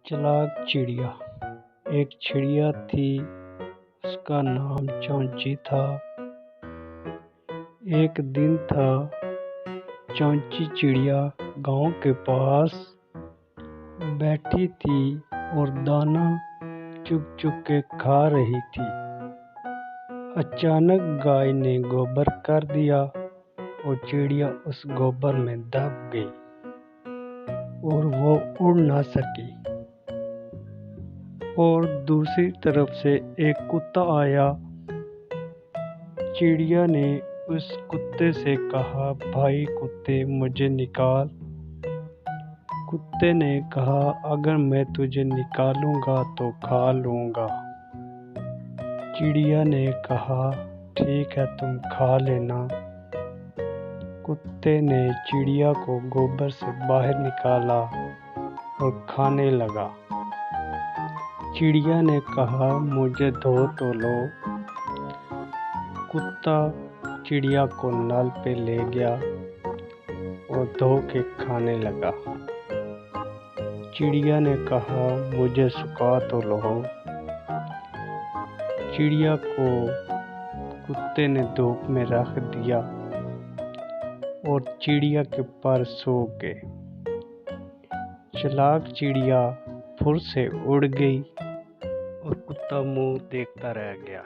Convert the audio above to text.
चालाक चिड़िया। एक चिड़िया थी, उसका नाम चौंची था। एक दिन था, चौंची चिड़िया गांव के पास बैठी थी और दाना चुग चुग के खा रही थी। अचानक गाय ने गोबर कर दिया और चिड़िया उस गोबर में दब गई और वो उड़ ना सकी। और दूसरी तरफ से एक कुत्ता आया। चिड़िया ने उस कुत्ते से कहा, भाई कुत्ते, मुझे निकाल। कुत्ते ने कहा, अगर मैं तुझे निकालूंगा तो खा लूंगा। चिड़िया ने कहा, ठीक है, तुम खा लेना। कुत्ते ने चिड़िया को गोबर से बाहर निकाला और खाने लगा। चिड़िया ने कहा, मुझे धो तो लो। कुत्ता चिड़िया को नल पे ले गया और धो के खाने लगा। चिड़िया ने कहा, मुझे सुखा तो लो। चिड़िया को कुत्ते ने धूप में रख दिया और चिड़िया के पर सो गए। चालाक चिड़िया फुर से उड़ गई और कुत्ता मुंह देखता रह गया।